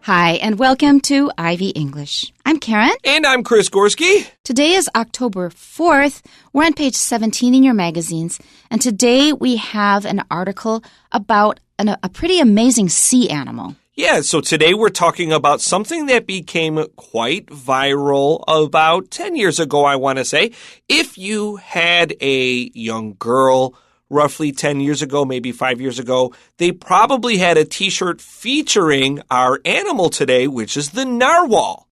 Hi, and welcome to Ivy English. I'm Karen. And I'm Chris Gorski. Today is October 4th. We're on page 17 in your magazines. And today we have an article about a pretty amazing sea animal. Yeah, so today we're talking about something that became quite viral about 10 years ago, I want to say. If you had a young girl roughly 10 years ago, maybe 5 years ago, they probably had a t-shirt featuring our animal today, which is the narwhal.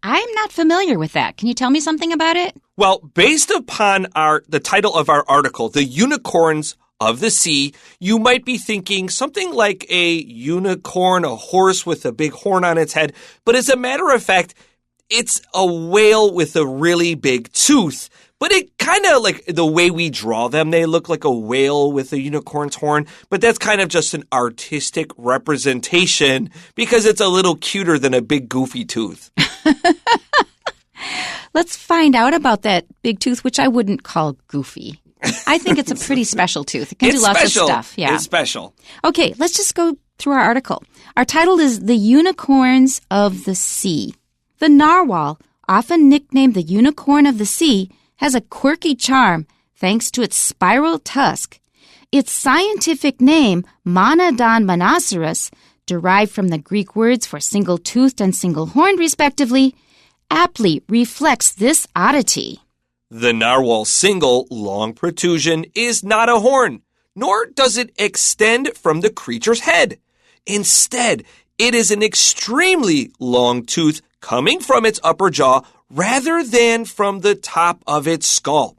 I'm not familiar with that. Can you tell me something about it? Well, based upon the title of our article, The Unicorns of the Sea, you might be thinking something like a unicorn, a horse with a big horn on its head. But as a matter of fact, it's a whale with a really big tooth. But it kind of like the way we draw them, they look like a whale with a unicorn's horn. But that's kind of just an artistic representation because it's a little cuter than a big goofy tooth. Let's find out about that big tooth, which I wouldn't call goofy. I think it's a pretty special tooth. It can do lots of stuff. Yeah. It's special. Okay, let's just go through our article. Our title is The Unicorns of the Sea. The narwhal, often nicknamed the unicorn of the sea, has a quirky charm thanks to its spiral tusk. Its scientific name, Monodon monoceros, derived from the Greek words for single-toothed and single-horned respectively, aptly reflects this oddity. The narwhal's single, long protrusion is not a horn, nor does it extend from the creature's head. Instead, it is an extremely long tooth coming from its upper jaw rather than from the top of its skull.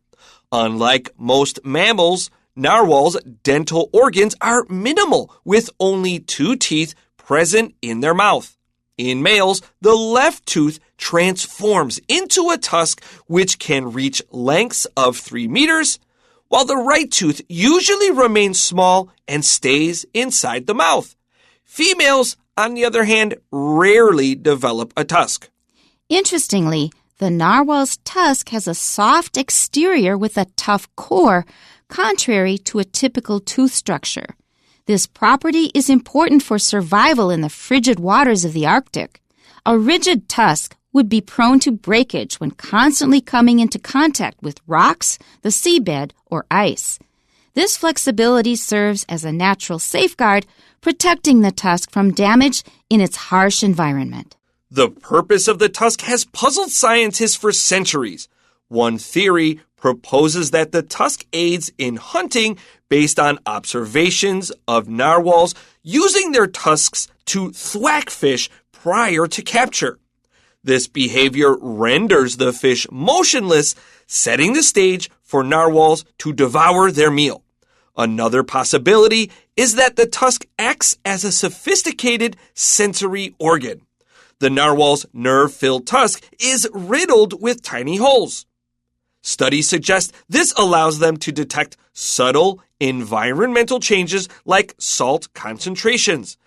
Unlike most mammals, narwhals' dental organs are minimal, with only 2 teeth present in their mouth. In males, the left tooth transforms into a tusk which can reach lengths of 3 meters, while the right tooth usually remains small and stays inside the mouth. Females, on the other hand, rarely develop a tusk. Interestingly, the narwhal's tusk has a soft exterior with a tough core, contrary to a typical tooth structure. This property is important for survival in the frigid waters of the Arctic. A rigid tusk would be prone to breakage when constantly coming into contact with rocks, the seabed, or ice. This flexibility serves as a natural safeguard, protecting the tusk from damage in its harsh environment. The purpose of the tusk has puzzled scientists for centuries. One theory proposes that the tusk aids in hunting based on observations of narwhals using their tusks to thwack fish prior to capture. This behavior renders the fish motionless, setting the stage for narwhals to devour their meal. Another possibility is that the tusk acts as a sophisticated sensory organ. The narwhal's nerve-filled tusk is riddled with tiny holes. Studies suggest this allows them to detect subtle environmental changes like salt concentrations.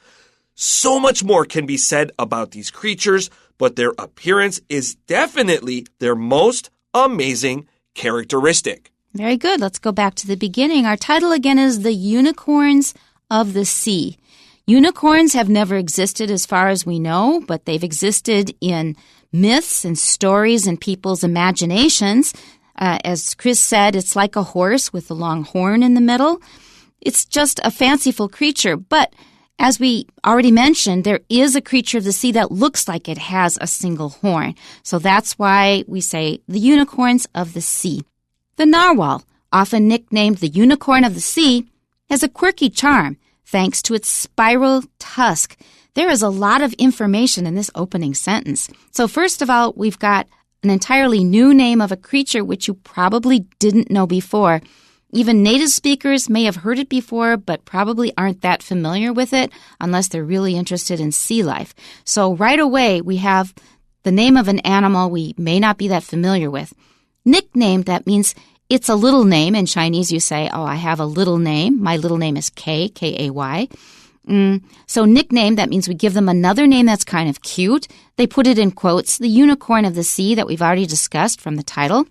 So much more can be said about these creatures, but their appearance is definitely their most amazing characteristic. Very good. Let's go back to the beginning. Our title again is The Unicorns of the Sea. Unicorns have never existed as far as we know, but they've existed in myths and stories and people's imaginations. As Chris said, it's like a horse with a long horn in the middle. It's just a fanciful creature, but as we already mentioned, there is a creature of the sea that looks like it has a single horn. So that's why we say the unicorns of the sea. The narwhal, often nicknamed the unicorn of the sea, has a quirky charm thanks to its spiral tusk. There is a lot of information in this opening sentence. So first of all, we've got an entirely new name of a creature which you probably didn't know before. Even native speakers may have heard it before, but probably aren't that familiar with it unless they're really interested in sea life. So right away, we have the name of an animal we may not be that familiar with. Nicknamed, that means it's a little name. In Chinese, you say, oh, I have a little name. My little name is Kay, K-A-Y. So nickname, that means we give them another name that's kind of cute. They put it in quotes, the unicorn of the sea that we've already discussed from the title.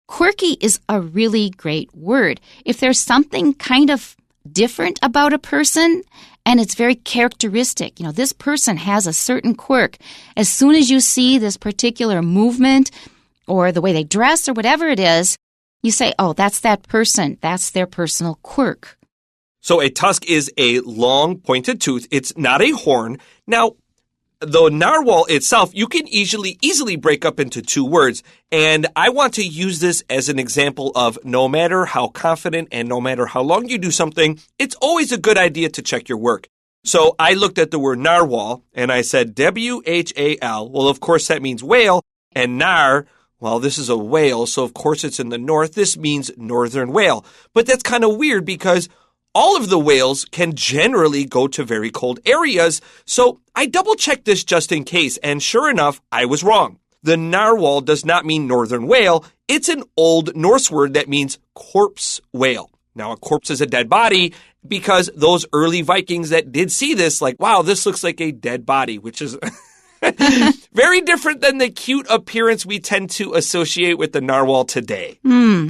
Quirky is a really great word. If there's something kind of different about a person And it's very characteristic. This person has a certain quirk. As soon as you see this particular movement or the way they dress or whatever it is, you say, oh, that's that person. That's their personal quirk. So a tusk is a long pointed tooth. It's not a horn. Now, the narwhal itself, you can easily break up into two words. And I want to use this as an example of no matter how confident and no matter how long you do something, it's always a good idea to check your work. So I looked at the word narwhal and I said W-H-A-L. Well, of course, that means whale. And nar, well, this is a whale, so of course it's in the north. This means northern whale. But that's kind of weird because all of the whales can generally go to very cold areas. So I double-checked this just in case, and sure enough, I was wrong. The narwhal does not mean northern whale. It's an Old Norse word that means corpse whale. Now, a corpse is a dead body because those early Vikings that did see this, like, wow, this looks like a dead body, which is very different than the cute appearance we tend to associate with the narwhal today.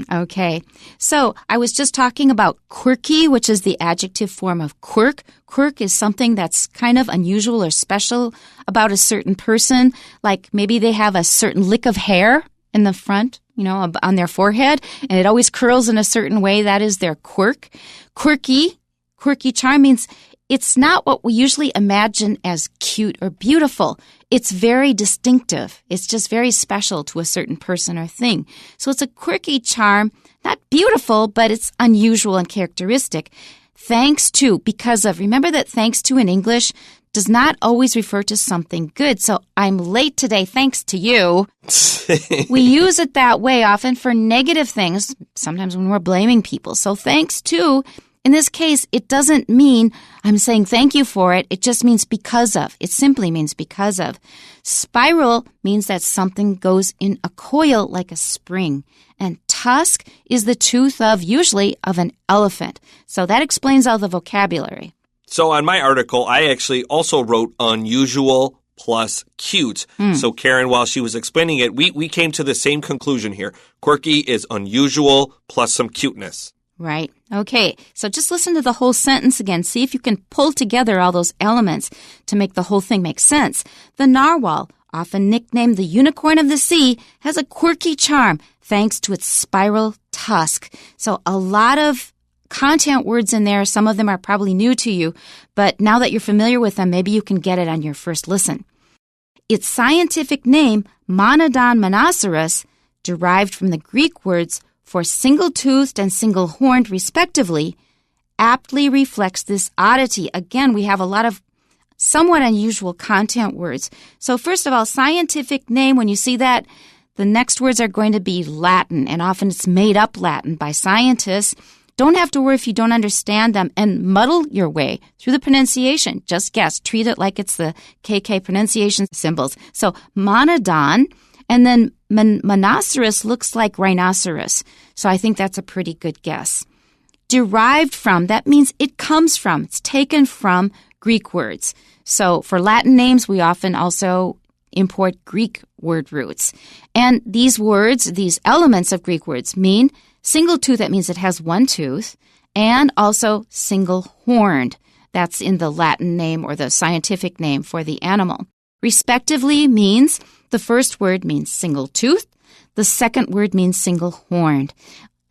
Okay. So I was just talking about quirky, which is the adjective form of quirk. Quirk is something that's kind of unusual or special about a certain person. Like maybe they have a certain lick of hair in the front, on their forehead, and it always curls in a certain way. That is their quirk. Quirky charm means it's not what we usually imagine as cute or beautiful. It's very distinctive. It's just very special to a certain person or thing. So it's a quirky charm, not beautiful, but it's unusual and characteristic. Thanks to, because of. Remember that thanks to in English does not always refer to something good. So I'm late today thanks to you. We use it that way often for negative things, sometimes when we're blaming people. So thanks to, in this case, it doesn't mean I'm saying thank you for it. It just means because of. It simply means because of. Spiral means that something goes in a coil like a spring. And tusk is the tooth usually of an elephant. So that explains all the vocabulary. So on my article, I actually also wrote unusual plus cute. So Karen, while she was explaining it, we came to the same conclusion here. Quirky is unusual plus some cuteness. Right. Okay. So just listen to the whole sentence again. See if you can pull together all those elements to make the whole thing make sense. The narwhal, often nicknamed the unicorn of the sea, has a quirky charm thanks to its spiral tusk. So a lot of content words in there. Some of them are probably new to you, but now that you're familiar with them, maybe you can get it on your first listen. Its scientific name, Monodon monoceros, derived from the Greek words for single-toothed and single-horned, respectively, aptly reflects this oddity. Again, we have a lot of somewhat unusual content words. So first of all, scientific name, when you see that, the next words are going to be Latin, and often it's made up Latin by scientists. Don't have to worry if you don't understand them and muddle your way through the pronunciation. Just guess. Treat it like it's the KK pronunciation symbols. So monodon, and then monoceros looks like rhinoceros. So I think that's a pretty good guess. Derived from, that means it comes from. It's taken from Greek words. So for Latin names, we often also import Greek word roots. And these words, these elements of Greek words mean single tooth, that means it has one tooth, and also single-horned. That's in the Latin name or the scientific name for the animal. Respectively means the first word means single-toothed, the second word means single-horned.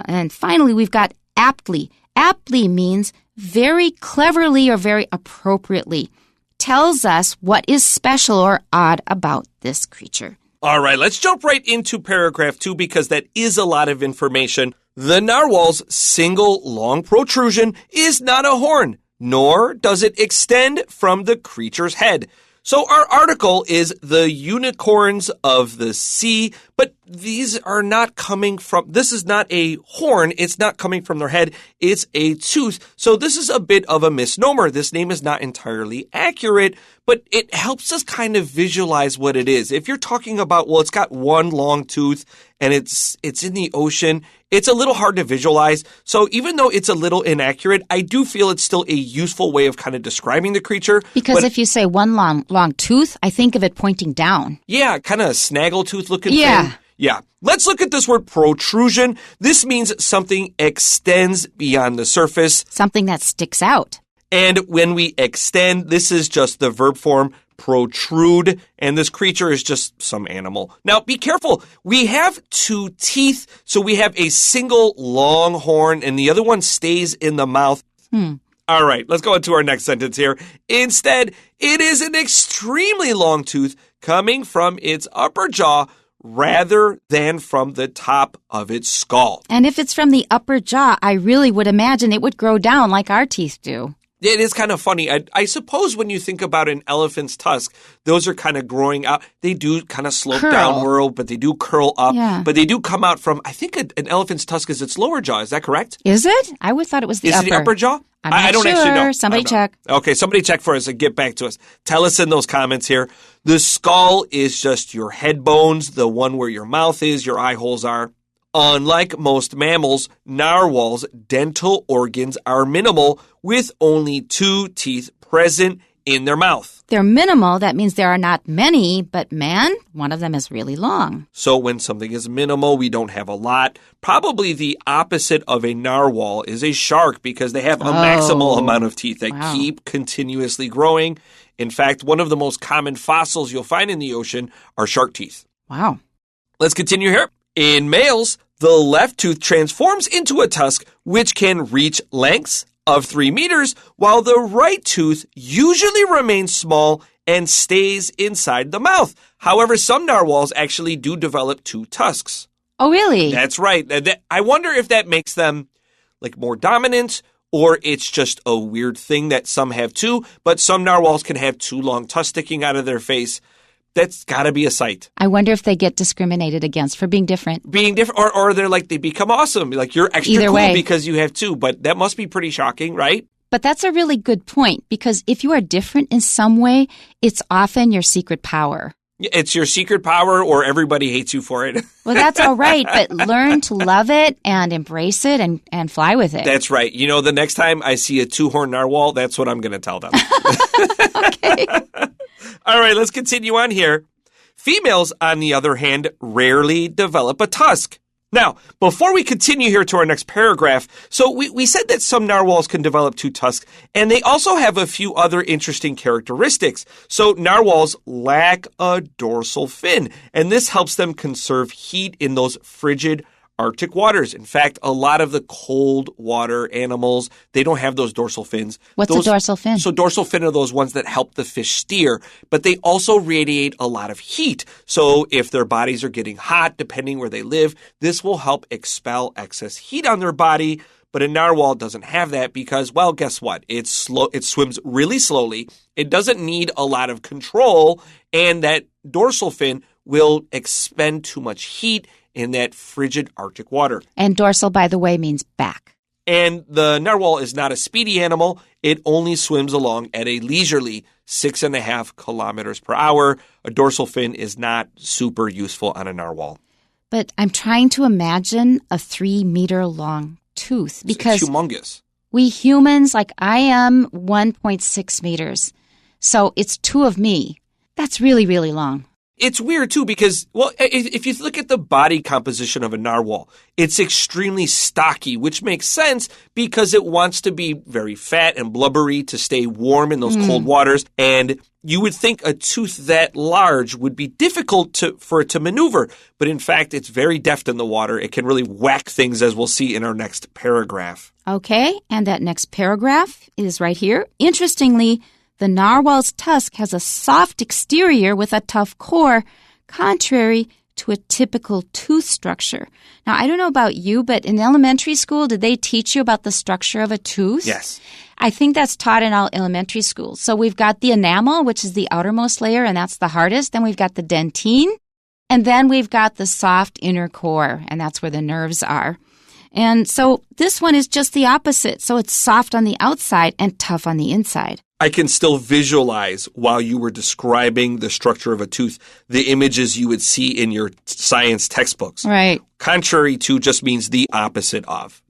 And finally, we've got aptly. Aptly means very cleverly or very appropriately. Tells us what is special or odd about this creature. All right, let's jump right into paragraph 2 because that is a lot of information. The narwhal's single long protrusion is not a horn, nor does it extend from the creature's head. So our article is the unicorns of the sea, but these are not coming from, this is not a horn, it's not coming from their head, it's a tooth. So this is a bit of a misnomer. This name is not entirely accurate, but it helps us kind of visualize what it is. If you're talking about, well, it's got one long tooth and it's in the ocean, it's a little hard to visualize. So even though it's a little inaccurate, I do feel it's still a useful way of kind of describing the creature. Because if you say one long tooth, I think of it pointing down. Yeah, kind of a snaggletooth looking thing. Yeah. Let's look at this word protrusion. This means something extends beyond the surface. Something that sticks out. And when we extend, this is just the verb form protrude, and this creature is just some animal. Now, be careful. We have 2 teeth, so we have a single long horn, and the other one stays in the mouth. All right, let's go into our next sentence here. Instead, it is an extremely long tooth coming from its upper jaw rather than from the top of its skull. And if it's from the upper jaw, I really would imagine it would grow down like our teeth do. It is kind of funny. I suppose when you think about an elephant's tusk, those are kind of growing out. They do kind of slope downward, but they do curl up. Yeah. But they do come out from, I think an elephant's tusk is its lower jaw. Is that correct? Is it? I would thought it was the upper. Is it the upper jaw? I don't sure. actually know. Somebody check. Okay, somebody check for us and get back to us. Tell us in those comments here. The skull is just your head bones, the one where your mouth is, your eye holes are. Unlike most mammals, narwhals' dental organs are minimal with only 2 teeth present in their mouth. They're minimal. That means there are not many, but man, one of them is really long. So when something is minimal, we don't have a lot. Probably the opposite of a narwhal is a shark because they have a maximal amount of teeth that keep continuously growing. In fact, one of the most common fossils you'll find in the ocean are shark teeth. Wow. Let's continue here. In males, the left tooth transforms into a tusk, which can reach lengths of 3 meters, while the right tooth usually remains small and stays inside the mouth. However, some narwhals actually do develop 2 tusks. Oh, really? That's right. I wonder if that makes them like more dominant, or it's just a weird thing that some have 2, but some narwhals can have 2 long tusks sticking out of their face. That's got to be a sight. I wonder if they get discriminated against for being different. Being different, or they're like, they become awesome. Like, you're extra Either cool way. because you have 2, but that must be pretty shocking, right? But that's a really good point, because if you are different in some way, it's often your secret power. It's your secret power, or everybody hates you for it. Well, that's all right, but learn to love it and embrace it and fly with it. That's right. You know, the next time I see a 2-horned narwhal, that's what I'm going to tell them. Okay. All right, let's continue on here. Females, on the other hand, rarely develop a tusk. Now, before we continue here to our next paragraph, so we said that some narwhals can develop 2 tusks, and they also have a few other interesting characteristics. So narwhals lack a dorsal fin, and this helps them conserve heat in those frigid Arctic waters. In fact, a lot of the cold water animals, they don't have those dorsal fins. What's a dorsal fin? So dorsal fin are those ones that help the fish steer, but they also radiate a lot of heat. So if their bodies are getting hot, depending where they live, this will help expel excess heat on their body. But a narwhal doesn't have that because, well, guess what? It swims really slowly. It doesn't need a lot of control, and that dorsal fin will expend too much heat in that frigid Arctic water. And dorsal, by the way, means back. And the narwhal is not a speedy animal. It only swims along at a leisurely 6.5 kilometers per hour. A dorsal fin is not super useful on a narwhal. But I'm trying to imagine a 3-meter long tooth because it's humongous. We humans, like I am 1.6 meters. So it's 2 of me. That's really, really long. It's weird, too, because, well, if you look at the body composition of a narwhal, it's extremely stocky, which makes sense because it wants to be very fat and blubbery to stay warm in those cold waters. And you would think a tooth that large would be difficult for it to maneuver. But in fact, it's very deft in the water. It can really whack things, as we'll see in our next paragraph. Okay, and that next paragraph is right here. Interestingly, the narwhal's tusk has a soft exterior with a tough core, contrary to a typical tooth structure. Now, I don't know about you, but in elementary school, did they teach you about the structure of a tooth? Yes. I think that's taught in all elementary schools. So we've got the enamel, which is the outermost layer, and that's the hardest. Then we've got the dentine, and then we've got the soft inner core, and that's where the nerves are. And so this one is just the opposite. So it's soft on the outside and tough on the inside. I can still visualize, while you were describing the structure of a tooth, the images you would see in your science textbooks. Right. Contrary to just means the opposite of.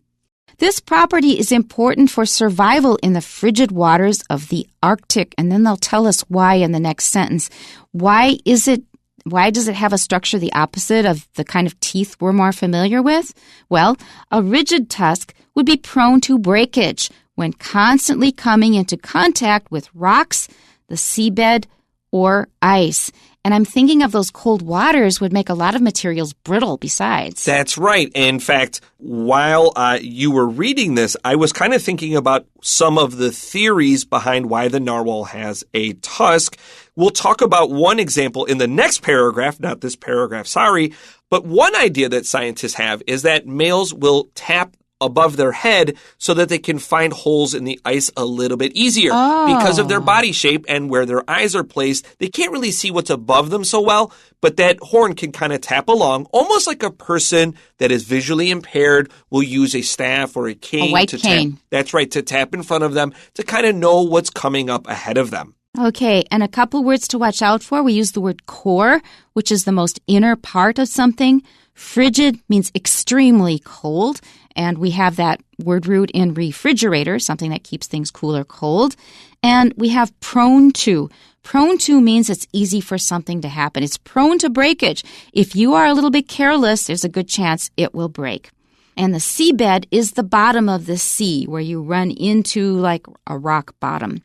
This property is important for survival in the frigid waters of the Arctic. And then they'll tell us why in the next sentence. Why does it have a structure the opposite of the kind of teeth we're more familiar with? Well, a rigid tusk would be prone to breakage, when constantly coming into contact with rocks, the seabed, or ice. And I'm thinking of those cold waters would make a lot of materials brittle besides. That's right. In fact, while you were reading this, I was kind of thinking about some of the theories behind why the narwhal has a tusk. We'll talk about one example in the next paragraph, not this paragraph, sorry. But one idea that scientists have is that males will tap above their head so that they can find holes in the ice a little bit easier. Because of their body shape and where their eyes are placed, they can't really see what's above them so well, but that horn can kind of tap along, almost like a person that is visually impaired will use a staff or a cane. A white cane. That's right, to tap in front of them to kind of know what's coming up ahead of them. Okay, and a couple words to watch out for. We use the word core, which is the most inner part of something. Frigid means extremely cold, and we have that word root in refrigerator, something that keeps things cool or cold. And we have prone to. Prone to means it's easy for something to happen. It's prone to breakage. If you are a little bit careless, there's a good chance it will break. And the seabed is the bottom of the sea, where you run into like a rock bottom.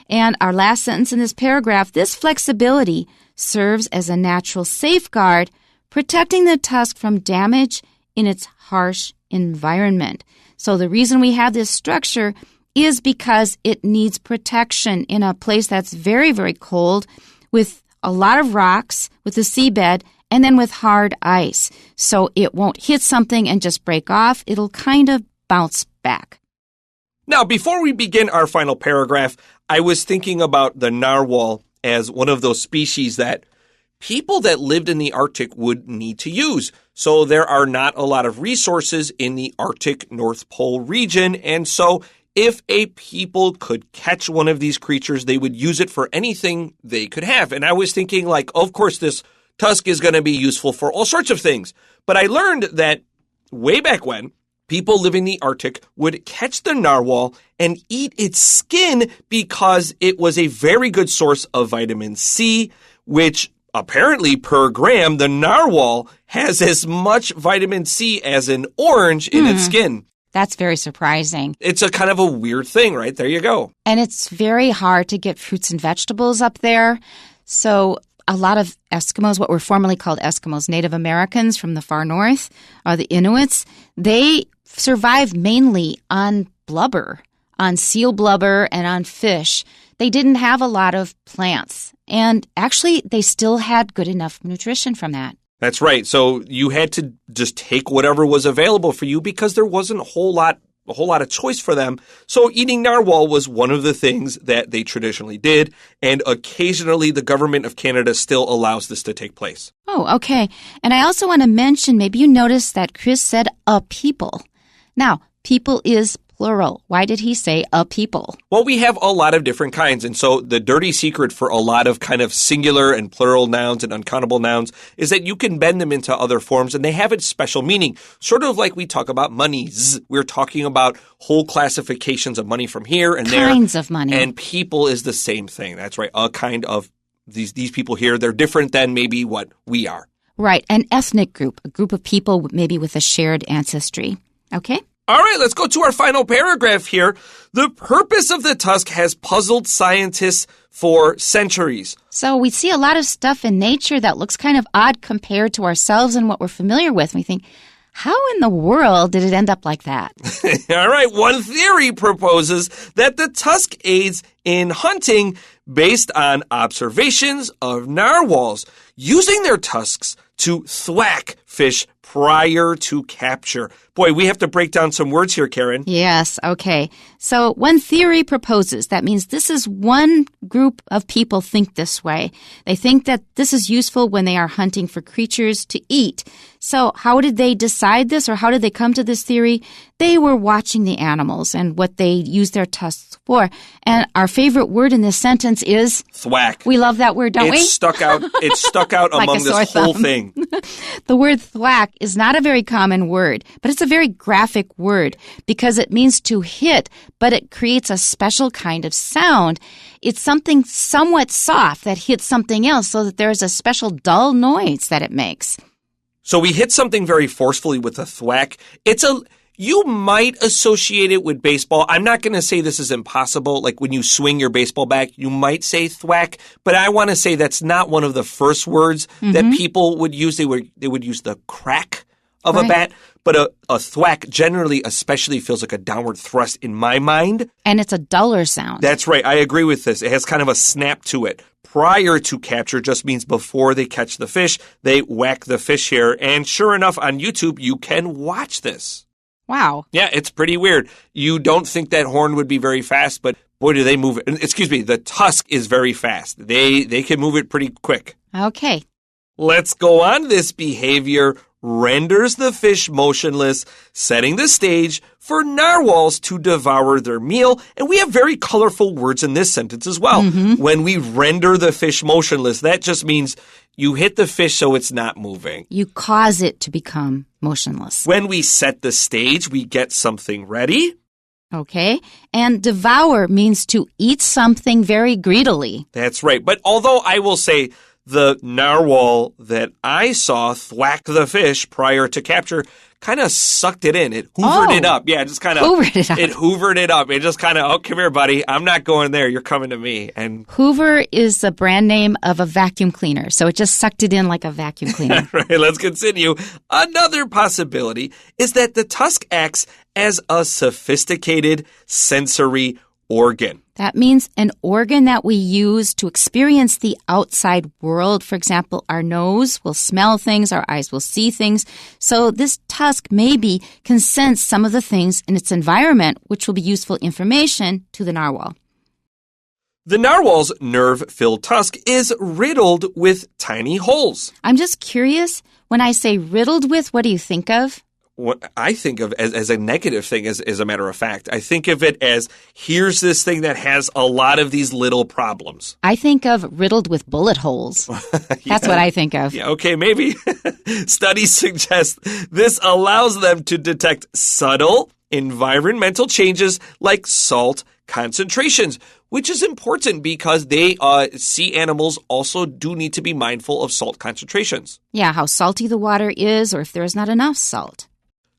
And our last sentence in this paragraph, this flexibility serves as a natural safeguard, protecting the tusk from damage in its harsh environment. So the reason we have this structure is because it needs protection in a place that's very, very cold with a lot of rocks, with the seabed, and then with hard ice. So it won't hit something and just break off. It'll kind of bounce back. Now, before we begin our final paragraph, I was thinking about the narwhal as one of those species that people that lived in the Arctic would need to use. So there are not a lot of resources in the Arctic North Pole region. And so if a people could catch one of these creatures, they would use it for anything they could have. And I was thinking, like, of course, this tusk is going to be useful for all sorts of things. But I learned that way back when, people living in the Arctic would catch the narwhal and eat its skin because it was a very good source of vitamin C, which apparently, per gram, the narwhal has as much vitamin C as an orange in its skin. That's very surprising. It's a kind of a weird thing, right? There you go. And it's very hard to get fruits and vegetables up there. So a lot of Eskimos, what were formerly called Eskimos, Native Americans from the far north, or the Inuits, they survive mainly on blubber, on seal blubber and on fish. They didn't have a lot of plants. And actually, they still had good enough nutrition from that. That's right. So you had to just take whatever was available for you because there wasn't a whole lot of choice for them. So eating narwhal was one of the things that they traditionally did. And occasionally, the government of Canada still allows this to take place. Oh, okay. And I also want to mention, maybe you noticed that Chris said a people. Now, people is plural. Why did he say a people? Well, we have a lot of different kinds. And so the dirty secret for a lot of kind of singular and plural nouns and uncountable nouns is that you can bend them into other forms and they have a special meaning. Sort of like we talk about monies. We're talking about whole classifications of money from here and there. Kinds of money. And people is the same thing. That's right. A kind of these people here. They're different than maybe what we are. Right. An ethnic group, a group of people maybe with a shared ancestry. Okay? All right, let's go to our final paragraph here. The purpose of the tusk has puzzled scientists for centuries. So we see a lot of stuff in nature that looks kind of odd compared to ourselves and what we're familiar with. And we think, how in the world did it end up like that? All right, one theory proposes that the tusk aids in hunting based on observations of narwhals using their tusks to thwack fish prior to capture. Boy, we have to break down some words here, Karen. Yes, okay. So one theory proposes, that means this is one group of people think this way. They think that this is useful when they are hunting for creatures to eat. So how did they decide this, or how did they come to this theory? They were watching the animals and what they used their tusks for. And our favorite word in this sentence is thwack. We love that word, don't we? It's stuck out like among this whole thing. The word thwack is not a very common word, but it's a very graphic word because it means to hit, but it creates a special kind of sound. It's something somewhat soft that hits something else so that there's a special dull noise that it makes. So we hit something very forcefully with a thwack. You might associate it with baseball. I'm not going to say this is impossible. Like when you swing your baseball bat, you might say thwack, but I want to say that's not one of the first words that people would use. They would use the crack of a bat, but a thwack generally especially feels like a downward thrust in my mind. And it's a duller sound. That's right. I agree with this. It has kind of a snap to it. Prior to capture just means before they catch the fish, they whack the fish here. And sure enough, on YouTube, you can watch this. Wow. Yeah, it's pretty weird. You don't think that horn would be very fast, but boy, do they move it. Excuse me, the tusk is very fast. They can move it pretty quick. Okay. Let's go on. This behavior renders the fish motionless, setting the stage for narwhals to devour their meal. And we have very colorful words in this sentence as well. When we render the fish motionless, that just means you hit the fish so it's not moving. You cause it to become motionless. When we set the stage, we get something ready. Okay. And devour means to eat something very greedily. That's right. But although I will say the narwhal that I saw thwack the fish prior to capture kind of sucked it in. It hoovered it up. Yeah, just kind of hoovered it up. It hoovered it up. It just kind of, oh, come here, buddy. I'm not going there. You're coming to me. And Hoover is the brand name of a vacuum cleaner. So it just sucked it in like a vacuum cleaner. Right, let's continue. Another possibility is that the tusk acts as a sophisticated sensory organ. That means an organ that we use to experience the outside world. For example, our nose will smell things, our eyes will see things. So this tusk maybe can sense some of the things in its environment, which will be useful information to the narwhal. The narwhal's nerve-filled tusk is riddled with tiny holes. I'm just curious, when I say riddled with, what do you think of? What I think of as a negative thing, as a matter of fact. I think of it as, here's this thing that has a lot of these little problems. I think of riddled with bullet holes. That's what I think of. Yeah, okay, maybe. Studies suggest this allows them to detect subtle environmental changes like salt concentrations, which is important because sea animals also do need to be mindful of salt concentrations. Yeah, how salty the water is or if there is not enough salt.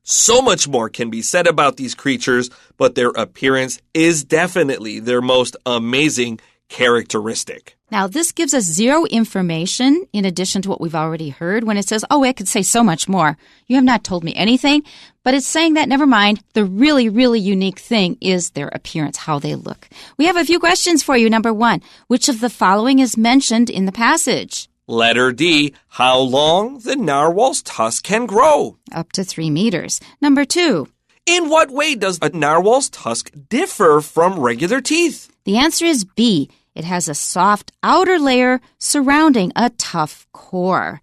So much more can be said about these creatures, but their appearance is definitely their most amazing characteristic. Now, this gives us zero information in addition to what we've already heard when it says, oh, I could say so much more. You have not told me anything, but it's saying that, never mind, the really, really unique thing is their appearance, how they look. We have a few questions for you. Number 1, which of the following is mentioned in the passage? Letter D, how long the narwhal's tusk can grow. Up to 3 meters. Number 2. In what way does a narwhal's tusk differ from regular teeth? The answer is B. It has a soft outer layer surrounding a tough core.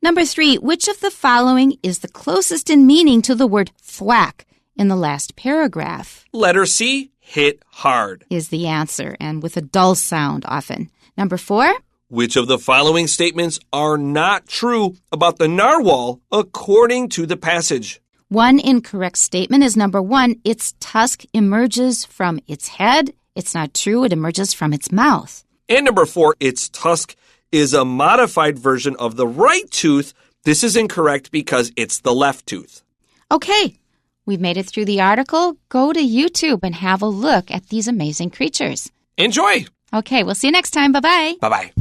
Number 3, which of the following is the closest in meaning to the word thwack in the last paragraph? Letter C, hit hard, is the answer, and with a dull sound often. Number 4. Which of the following statements are not true about the narwhal according to the passage? One incorrect statement is number 1, its tusk emerges from its head. It's not true. It emerges from its mouth. And number 4, its tusk is a modified version of the right tooth. This is incorrect because it's the left tooth. Okay, we've made it through the article. Go to YouTube and have a look at these amazing creatures. Enjoy. Okay, we'll see you next time. Bye-bye. Bye-bye.